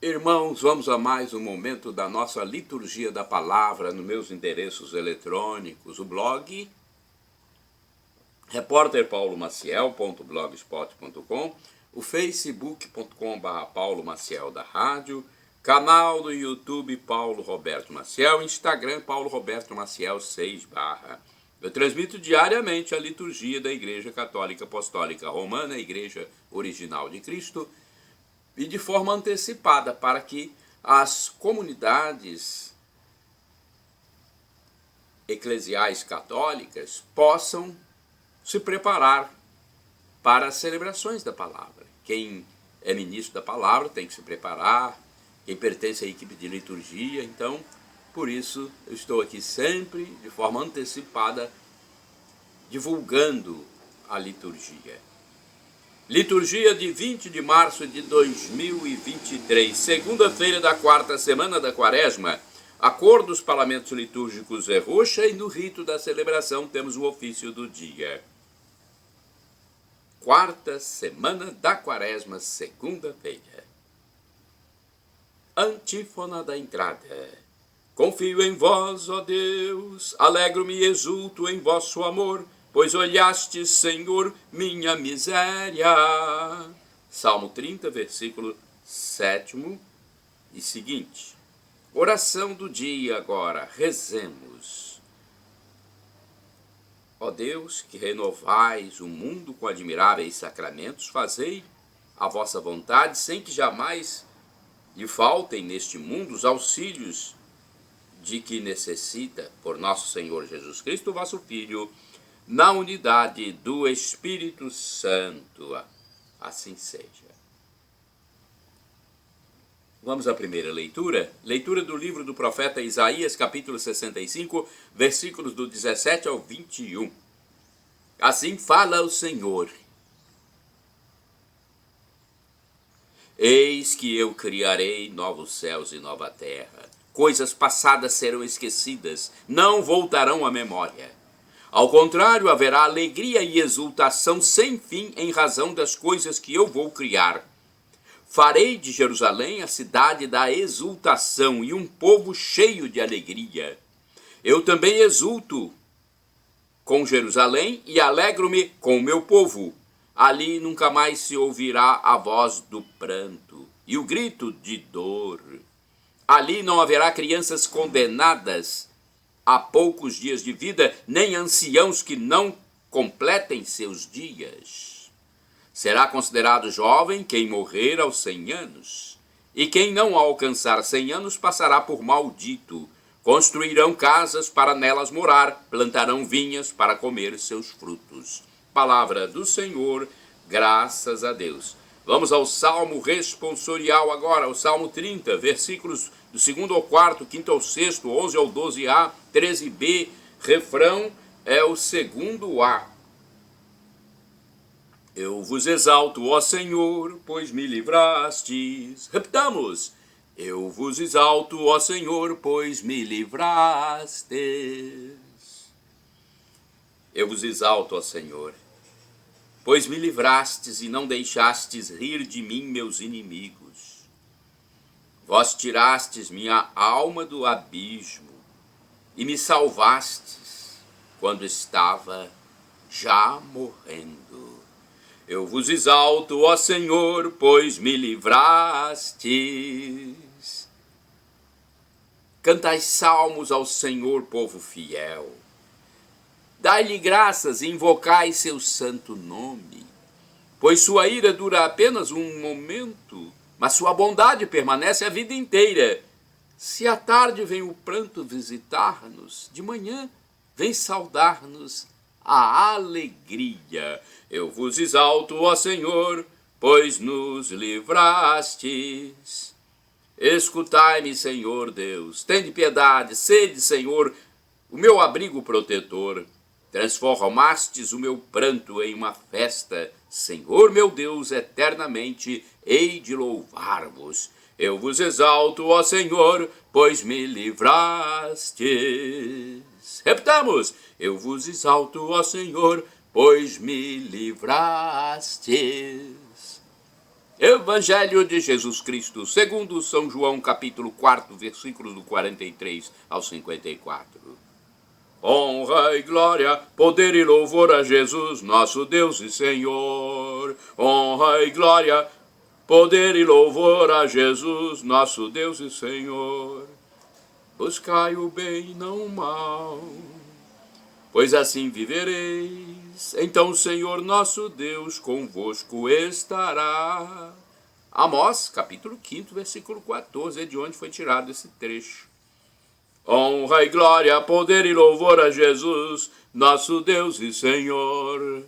Irmãos, vamos a mais um momento da nossa liturgia da palavra nos meus endereços eletrônicos, o blog repórterpaulomaciel.blogspot.com, o facebook.com/Paulo Maciel da Rádio, canal do YouTube Paulo Roberto Maciel, Instagram Paulo Roberto Maciel 6 barra. Eu transmito diariamente a liturgia da Igreja Católica Apostólica Romana, a Igreja Original de Cristo, e de forma antecipada para que as comunidades eclesiais católicas possam se preparar para as celebrações da palavra. Quem é ministro da palavra tem que se preparar, quem pertence à equipe de liturgia. Então, por isso, eu estou aqui sempre, de forma antecipada, divulgando a liturgia. Liturgia de 20 de março de 2023, segunda-feira da quarta semana da Quaresma. A cor dos parlamentos litúrgicos é roxa e no rito da celebração temos o ofício do dia. Quarta semana da Quaresma, segunda-feira. Antífona da entrada. Confio em vós, ó Deus, alegro-me e exulto em vosso amor, pois olhastes, Senhor, minha miséria. Salmo 30, versículo 7 e seguinte. Oração do dia agora, rezemos. Ó Deus, que renovais o mundo com admiráveis sacramentos, fazei a vossa vontade, sem que jamais lhe faltem neste mundo os auxílios de que necessita, por nosso Senhor Jesus Cristo, vosso Filho, na unidade do Espírito Santo. Assim seja. Vamos à primeira leitura. Leitura do livro do profeta Isaías, capítulo 65, versículos do 17 ao 21. Assim fala o Senhor. Eis que eu criarei novos céus e nova terra. Coisas passadas serão esquecidas, não voltarão à memória. Ao contrário, haverá alegria e exultação sem fim em razão das coisas que eu vou criar. Farei de Jerusalém a cidade da exultação e um povo cheio de alegria. Eu também exulto com Jerusalém e alegro-me com o meu povo. Ali nunca mais se ouvirá a voz do pranto e o grito de dor. Ali não haverá crianças condenadas há poucos dias de vida, nem anciãos que não completem seus dias. Será considerado jovem quem morrer aos 100 anos, e quem não alcançar 100 anos passará por maldito. Construirão casas para nelas morar, plantarão vinhas para comer seus frutos. Palavra do Senhor, graças a Deus. Vamos ao Salmo responsorial agora, o Salmo 30, versículos do 2º ao 4º, 5º ao 6º, 11 ao 12a, 13b, refrão é o 2º A. Eu vos exalto, ó Senhor, pois me livrastes. Repitamos. Eu vos exalto, ó Senhor, pois me livrastes. Eu vos exalto, ó Senhor, pois me livrastes e não deixastes rir de mim meus inimigos. Vós tirastes minha alma do abismo e me salvastes quando estava já morrendo. Eu vos exalto, ó Senhor, pois me livrastes. Cantai salmos ao Senhor, povo fiel. Dai-lhe graças e invocai seu santo nome, pois sua ira dura apenas um momento, mas sua bondade permanece a vida inteira. Se à tarde vem o pranto visitar-nos, de manhã vem saudar-nos a alegria. Eu vos exalto, ó Senhor, pois nos livrastes. Escutai-me, Senhor Deus, tende piedade, sede, Senhor, o meu abrigo protetor. Transformastes o meu pranto em uma festa, Senhor meu Deus, eternamente hei de louvar-vos. Eu vos exalto, ó Senhor, pois me livrastes. Repitamos. Eu vos exalto, ó Senhor, pois me livrastes. Evangelho de Jesus Cristo, segundo São João, capítulo 4, versículos do 43 ao 54. Honra e glória, poder e louvor a Jesus, nosso Deus e Senhor. Honra e glória, poder e louvor a Jesus, nosso Deus e Senhor. Buscai o bem e não o mal, pois assim vivereis. Então o Senhor nosso Deus convosco estará. Amós, capítulo 5, versículo 14, é de onde foi tirado esse trecho. Honra e glória, poder e louvor a Jesus, nosso Deus e Senhor.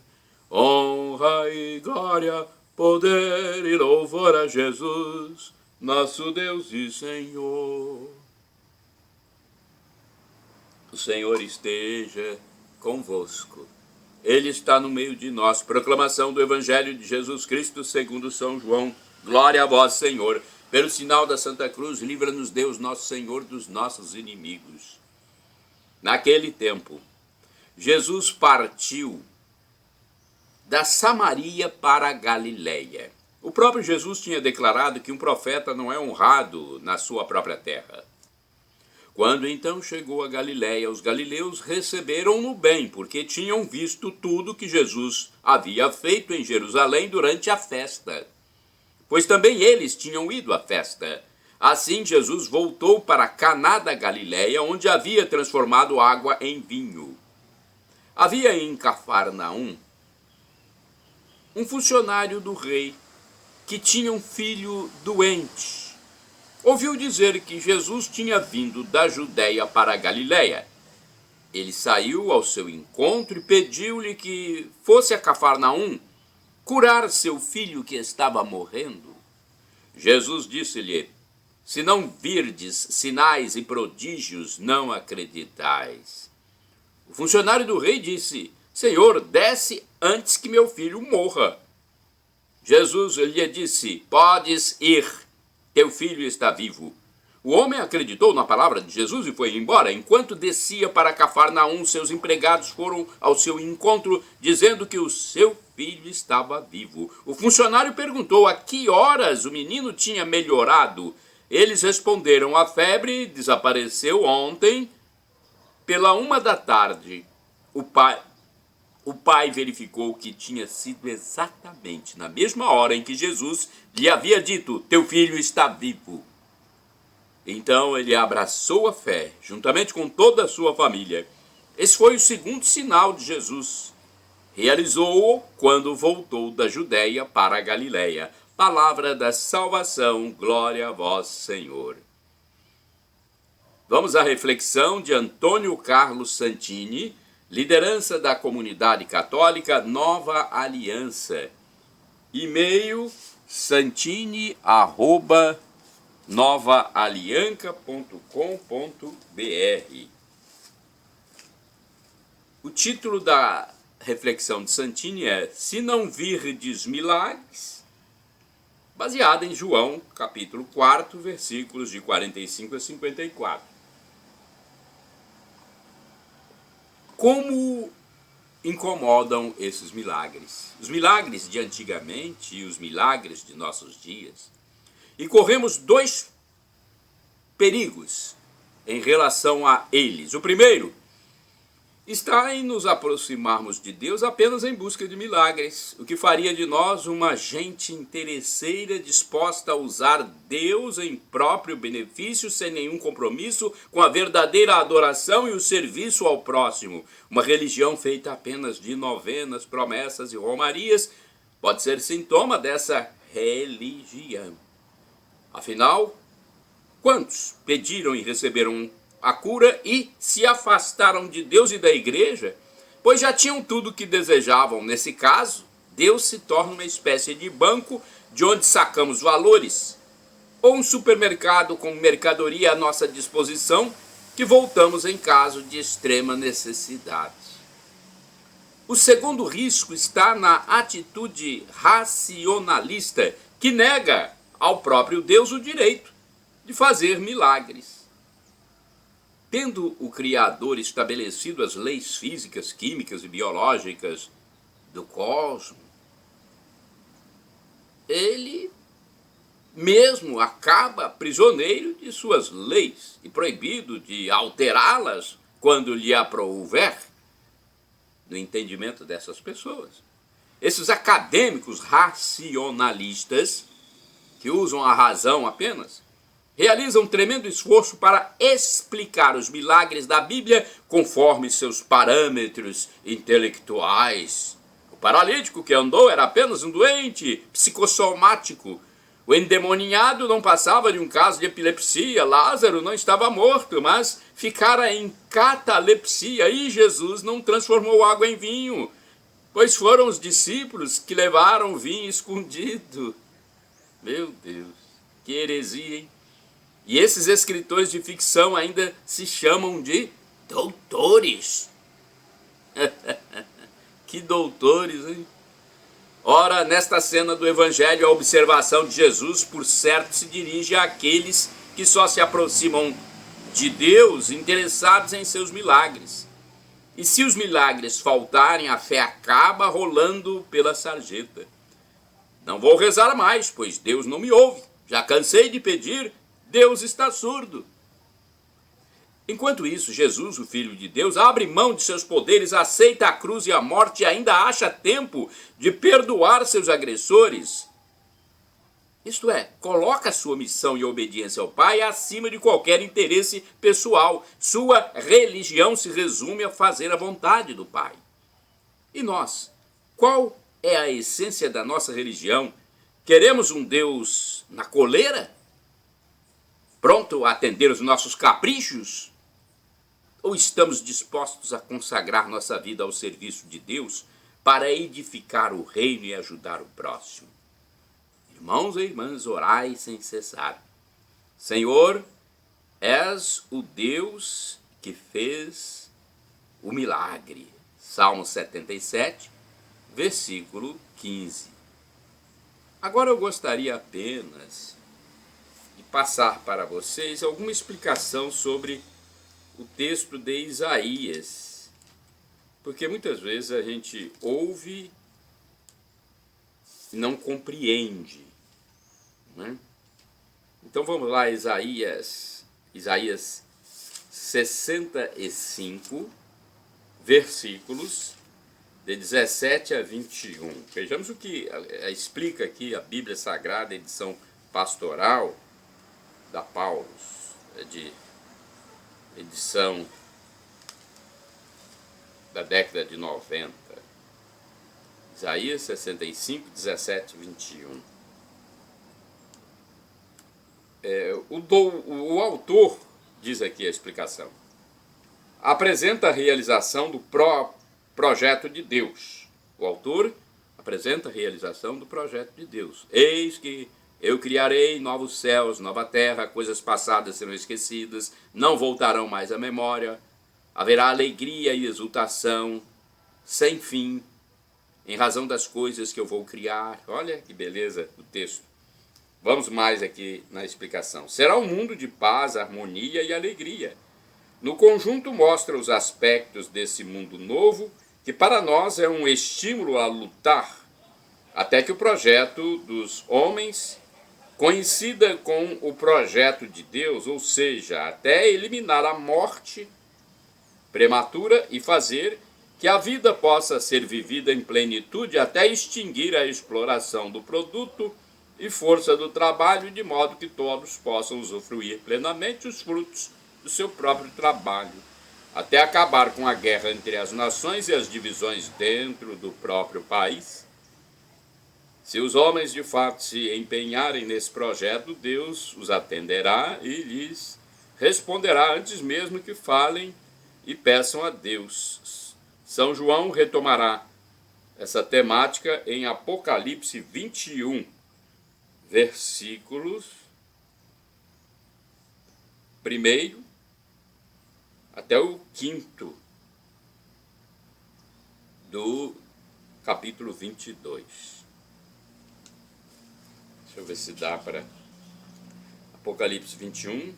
Honra e glória, poder e louvor a Jesus, nosso Deus e Senhor. O Senhor esteja convosco. Ele está no meio de nós. Proclamação do Evangelho de Jesus Cristo segundo São João. Glória a vós, Senhor. Pelo sinal da Santa Cruz, livra-nos Deus, nosso Senhor, dos nossos inimigos. Naquele tempo, Jesus partiu da Samaria para a Galiléia. O próprio Jesus tinha declarado que um profeta não é honrado na sua própria terra. Quando então chegou a Galiléia, os galileus receberam-no bem, porque tinham visto tudo que Jesus havia feito em Jerusalém durante a festa, pois também eles tinham ido à festa. Assim Jesus voltou para Caná da Galiléia, onde havia transformado água em vinho. Havia em Cafarnaum um funcionário do rei que tinha um filho doente. Ouviu dizer que Jesus tinha vindo da Judéia para a Galiléia. Ele saiu ao seu encontro e pediu-lhe que fosse a Cafarnaum curar seu filho que estava morrendo. Jesus disse-lhe: se não virdes sinais e prodígios, não acreditais. O funcionário do rei disse: Senhor, desce antes que meu filho morra. Jesus lhe disse: podes ir, teu filho está vivo. O homem acreditou na palavra de Jesus e foi embora. Enquanto descia para Cafarnaum, seus empregados foram ao seu encontro, dizendo que o seu filho estava vivo. O funcionário perguntou a que horas o menino tinha melhorado. Eles responderam: a febre desapareceu ontem, pela 1 da tarde. O pai verificou que tinha sido exatamente na mesma hora em que Jesus lhe havia dito: teu filho está vivo. Então ele abraçou a fé, juntamente com toda a sua família. Esse foi o segundo sinal de Jesus. Realizou-o quando voltou da Judéia para a Galiléia. Palavra da salvação, glória a vós, Senhor. Vamos à reflexão de Antônio Carlos Santini, liderança da comunidade católica Nova Aliança. E-mail santini@novaalianca.com.br. O título da reflexão de Santini é Se não virdes milagres, baseada em João, capítulo 4, versículos de 45 a 54. Como incomodam esses milagres? Os milagres de antigamente e os milagres de nossos dias. E corremos dois perigos em relação a eles. O primeiro está em nos aproximarmos de Deus apenas em busca de milagres, o que faria de nós uma gente interesseira disposta a usar Deus em próprio benefício, sem nenhum compromisso com a verdadeira adoração e o serviço ao próximo. Uma religião feita apenas de novenas, promessas e romarias pode ser sintoma dessa religião. Afinal, quantos pediram e receberam a cura e se afastaram de Deus e da igreja, pois já tinham tudo o que desejavam? Nesse caso, Deus se torna uma espécie de banco de onde sacamos valores, ou um supermercado com mercadoria à nossa disposição que voltamos em caso de extrema necessidade. O segundo risco está na atitude racionalista que nega ao próprio Deus o direito de fazer milagres. Tendo o Criador estabelecido as leis físicas, químicas e biológicas do cosmos, ele mesmo acaba prisioneiro de suas leis e proibido de alterá-las quando lhe aprouver, no entendimento dessas pessoas. Esses acadêmicos racionalistas, que usam a razão apenas, realizam um tremendo esforço para explicar os milagres da Bíblia conforme seus parâmetros intelectuais. O paralítico que andou era apenas um doente psicossomático. O endemoniado não passava de um caso de epilepsia. Lázaro não estava morto, mas ficara em catalepsia. E Jesus não transformou água em vinho, pois foram os discípulos que levaram o vinho escondido. Meu Deus, que heresia, hein? E esses escritores de ficção ainda se chamam de doutores. Que doutores, hein? Ora, nesta cena do Evangelho, a observação de Jesus, por certo, se dirige àqueles que só se aproximam de Deus interessados em seus milagres. E se os milagres faltarem, a fé acaba rolando pela sarjeta. Não vou rezar mais, pois Deus não me ouve. Já cansei de pedir, Deus está surdo. Enquanto isso, Jesus, o Filho de Deus, abre mão de seus poderes, aceita a cruz e a morte e ainda acha tempo de perdoar seus agressores. Isto é, coloca sua missão e obediência ao Pai acima de qualquer interesse pessoal. Sua religião se resume a fazer a vontade do Pai. E nós? Qual é a essência da nossa religião? Queremos um Deus na coleira? Pronto a atender os nossos caprichos? Ou estamos dispostos a consagrar nossa vida ao serviço de Deus para edificar o reino e ajudar o próximo? Irmãos e irmãs, orai sem cessar. Senhor, és o Deus que fez o milagre. Salmo 77, versículo 15. Agora eu gostaria apenas de passar para vocês alguma explicação sobre o texto de Isaías, porque muitas vezes a gente ouve e não compreende, né? Então vamos lá, Isaías 65, versículos de 17 a 21. Vejamos o que explica aqui a Bíblia Sagrada, edição pastoral da Paulus, de edição da década de 90. Isaías 65, 17 e 21. O autor, diz aqui a explicação, apresenta a realização do projeto de Deus. O autor apresenta a realização do projeto de Deus. Eis que eu criarei novos céus, nova terra, coisas passadas serão esquecidas, não voltarão mais à memória, haverá alegria e exultação sem fim, em razão das coisas que eu vou criar. Olha que beleza o texto. Vamos mais aqui na explicação. Será um mundo de paz, harmonia e alegria. No conjunto mostra os aspectos desse mundo novo, que para nós é um estímulo a lutar, até que o projeto dos homens coincida com o projeto de Deus, ou seja, até eliminar a morte prematura e fazer que a vida possa ser vivida em plenitude até extinguir a exploração do produto e força do trabalho, de modo que todos possam usufruir plenamente os frutos do seu próprio trabalho, até acabar com a guerra entre as nações e as divisões dentro do próprio país. Se os homens de fato se empenharem nesse projeto, Deus os atenderá e lhes responderá antes mesmo que falem e peçam a Deus. São João retomará essa temática em Apocalipse 21, versículos 1 até o 5 do capítulo 22. Deixa eu ver se dá para Apocalipse 21,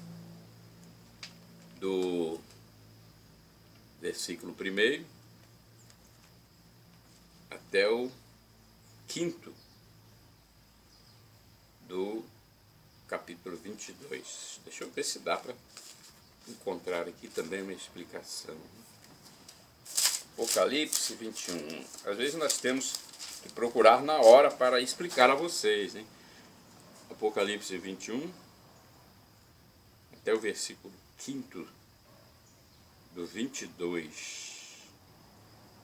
do versículo 1 até o 5 do capítulo 22. Deixa eu ver se dá para encontrar aqui também uma explicação. Apocalipse 21. Às vezes nós temos que procurar na hora para explicar a vocês, hein? Apocalipse 21, até o versículo 5 do 22.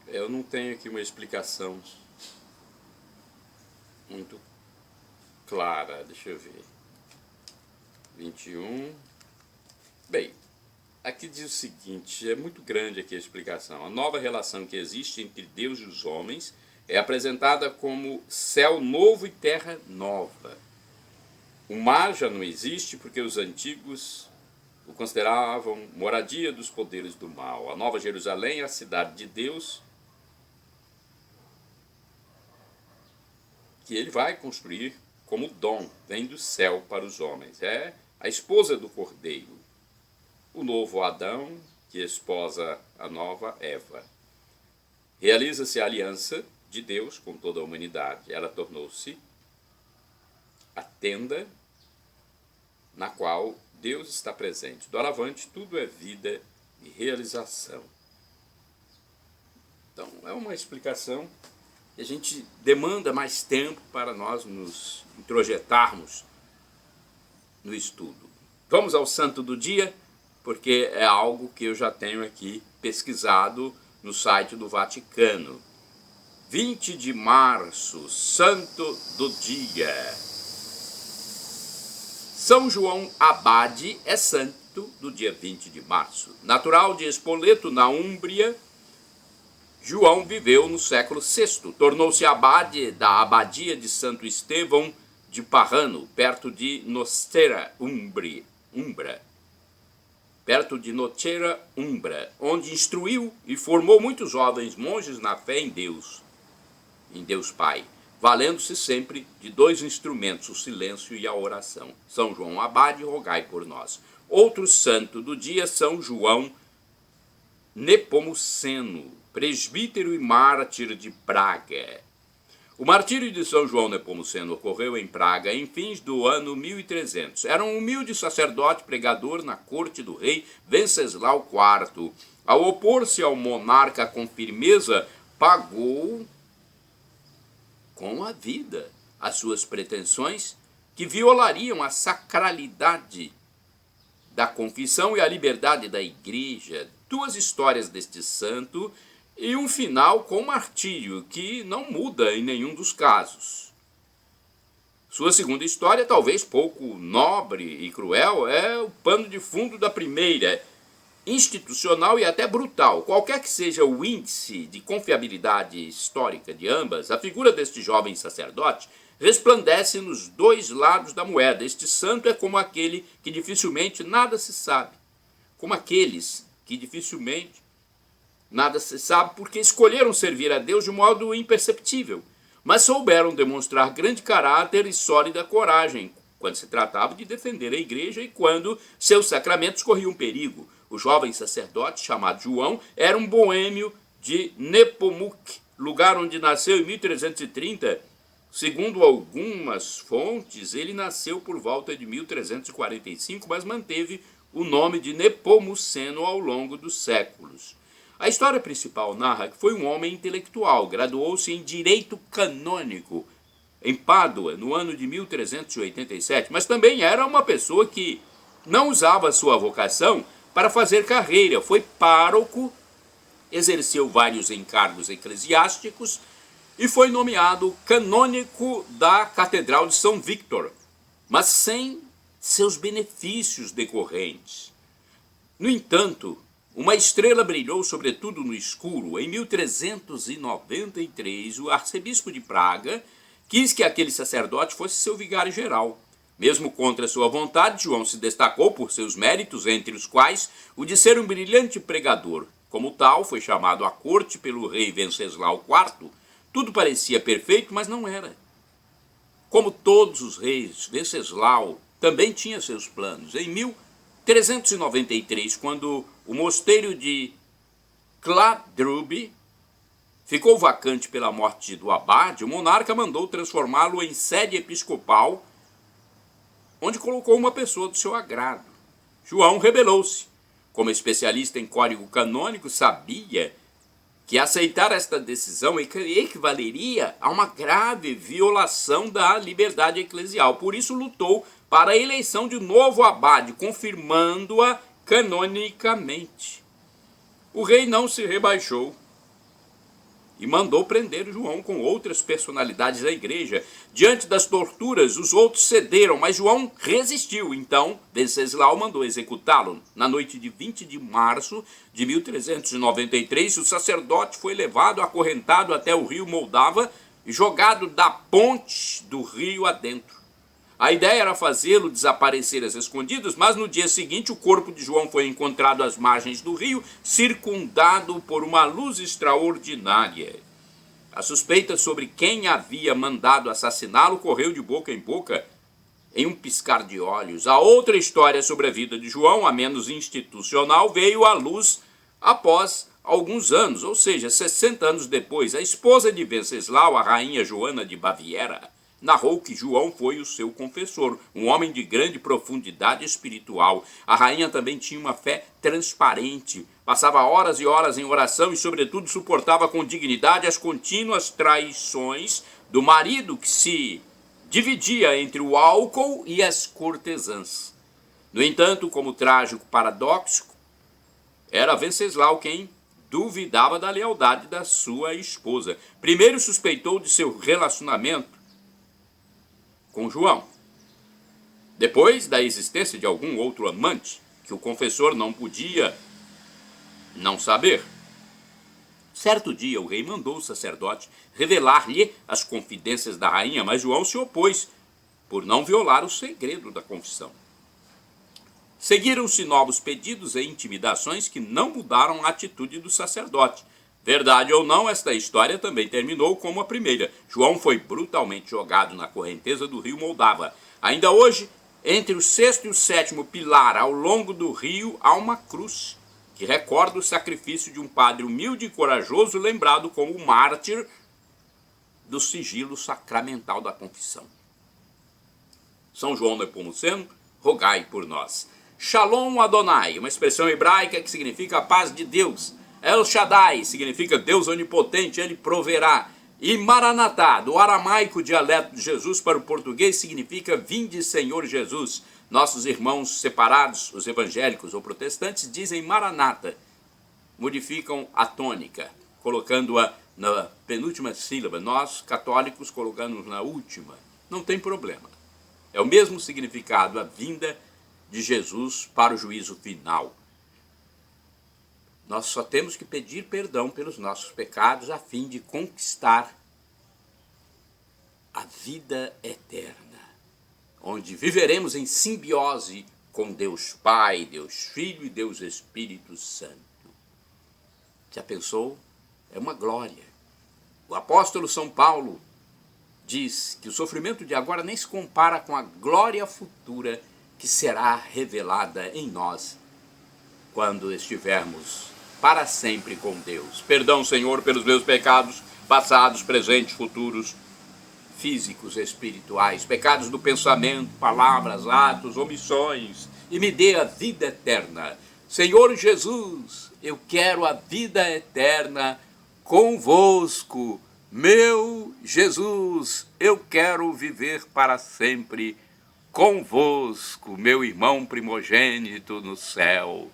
Eu não tenho aqui uma explicação muito clara, deixa eu ver. 21. Bem, aqui diz o seguinte, é muito grande aqui a explicação. A nova relação que existe entre Deus e os homens é apresentada como céu novo e terra nova. O mar já não existe porque os antigos o consideravam moradia dos poderes do mal. A Nova Jerusalém é a cidade de Deus que ele vai construir como dom, vem do céu para os homens. É a esposa do Cordeiro, o novo Adão que esposa a nova Eva. Realiza-se a aliança de Deus com toda a humanidade. Ela tornou-se a tenda na qual Deus está presente. Doravante, tudo é vida e realização. Então, é uma explicação que a gente demanda mais tempo para nós nos introjetarmos no estudo. Vamos ao santo do dia, porque é algo que eu já tenho aqui pesquisado no site do Vaticano. 20 de março, santo do dia. São João Abade é santo do dia 20 de março. Natural de Spoleto, na Úmbria, João viveu no século VI. Tornou-se abade da abadia de Santo Estevão de Parrano, perto de Nocera Umbra, onde instruiu e formou muitos jovens monges na fé em Deus Pai, valendo-se sempre de dois instrumentos, o silêncio e a oração. São João Abade, rogai por nós. Outro santo do dia, São João Nepomuceno, presbítero e mártir de Praga. O martírio de São João Nepomuceno ocorreu em Praga em fins do ano 1300. Era um humilde sacerdote pregador na corte do rei Venceslau IV. Ao opor-se ao monarca com firmeza, pagou com a vida as suas pretensões, que violariam a sacralidade da confissão e a liberdade da igreja. Duas histórias deste santo e um final com martírio, que não muda em nenhum dos casos. Sua segunda história, talvez pouco nobre e cruel, é o pano de fundo da primeira, institucional e até brutal. Qualquer que seja o índice de confiabilidade histórica de ambas, a figura deste jovem sacerdote resplandece nos dois lados da moeda. Este santo é como aquele que dificilmente nada se sabe, como aqueles que dificilmente nada se sabe porque escolheram servir a Deus de modo imperceptível, mas souberam demonstrar grande caráter e sólida coragem quando se tratava de defender a igreja e quando seus sacramentos corriam perigo. O jovem sacerdote, chamado João, era um boêmio de Nepomuk, lugar onde nasceu em 1330. Segundo algumas fontes, ele nasceu por volta de 1345, mas manteve o nome de Nepomuceno ao longo dos séculos. A história principal narra que foi um homem intelectual, graduou-se em Direito Canônico em Pádua, no ano de 1387, mas também era uma pessoa que não usava sua vocação para fazer carreira. Foi pároco, exerceu vários encargos eclesiásticos e foi nomeado canônico da Catedral de São Victor, mas sem seus benefícios decorrentes. No entanto, uma estrela brilhou sobretudo no escuro. Em 1393, o arcebispo de Praga quis que aquele sacerdote fosse seu vigário geral. Mesmo contra sua vontade, João se destacou por seus méritos, entre os quais o de ser um brilhante pregador. Como tal, foi chamado à corte pelo rei Venceslau IV. Tudo parecia perfeito, mas não era. Como todos os reis, Venceslau também tinha seus planos. Em 1393, quando o mosteiro de Kladruby ficou vacante pela morte do abade, o monarca mandou transformá-lo em sede episcopal onde colocou uma pessoa do seu agrado. João rebelou-se. Como especialista em código canônico, sabia que aceitar esta decisão equivaleria a uma grave violação da liberdade eclesial. Por isso lutou para a eleição de novo abade, confirmando-a canonicamente. O rei não se rebaixou e mandou prender João com outras personalidades da igreja. Diante das torturas, os outros cederam, mas João resistiu. Então, Venceslau mandou executá-lo. Na noite de 20 de março de 1393, o sacerdote foi levado acorrentado até o rio Moldava e jogado da ponte do rio adentro. A ideia era fazê-lo desaparecer às escondidas, mas no dia seguinte o corpo de João foi encontrado às margens do rio, circundado por uma luz extraordinária. A suspeita sobre quem havia mandado assassiná-lo correu de boca em boca em um piscar de olhos. A outra história sobre a vida de João, a menos institucional, veio à luz após alguns anos, ou seja, 60 anos depois. A esposa de Venceslau, a rainha Joana de Baviera, narrou que João foi o seu confessor, um homem de grande profundidade espiritual. A rainha também tinha uma fé transparente, passava horas e horas em oração e, sobretudo, suportava com dignidade as contínuas traições do marido, que se dividia entre o álcool e as cortesãs. No entanto, como trágico paradoxo, era Venceslau quem duvidava da lealdade da sua esposa. Primeiro suspeitou de seu relacionamento com João, depois da existência de algum outro amante que o confessor não podia não saber. Certo dia o rei mandou o sacerdote revelar-lhe as confidências da rainha, mas João se opôs por não violar o segredo da confissão. Seguiram-se novos pedidos e intimidações que não mudaram a atitude do sacerdote. Verdade ou não, esta história também terminou como a primeira. João foi brutalmente jogado na correnteza do rio Moldava. Ainda hoje, entre o sexto e o sétimo pilar ao longo do rio, há uma cruz que recorda o sacrifício de um padre humilde e corajoso, lembrado como o mártir do sigilo sacramental da confissão. São João Nepomuceno, rogai por nós. Shalom Adonai, uma expressão hebraica que significa a paz de Deus. El Shaddai significa Deus onipotente, ele proverá. E Maranatá, do aramaico dialeto de Jesus para o português, significa vinde Senhor Jesus. Nossos irmãos separados, os evangélicos ou protestantes, dizem Maranata. Modificam a tônica, colocando-a na penúltima sílaba. Nós, católicos, colocamos na última. Não tem problema. É o mesmo significado, a vinda de Jesus para o juízo final. Nós só temos que pedir perdão pelos nossos pecados a fim de conquistar a vida eterna, onde viveremos em simbiose com Deus Pai, Deus Filho e Deus Espírito Santo. Já pensou? É uma glória. O apóstolo São Paulo diz que o sofrimento de agora nem se compara com a glória futura que será revelada em nós quando estivermos para sempre com Deus. Perdão, Senhor, pelos meus pecados, passados, presentes, futuros, físicos, espirituais, pecados do pensamento, palavras, atos, omissões, e me dê a vida eterna. Senhor Jesus, eu quero a vida eterna convosco. Meu Jesus, eu quero viver para sempre convosco, meu irmão primogênito no céu,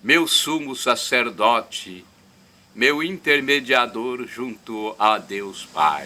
meu sumo sacerdote, meu intermediador junto a Deus Pai.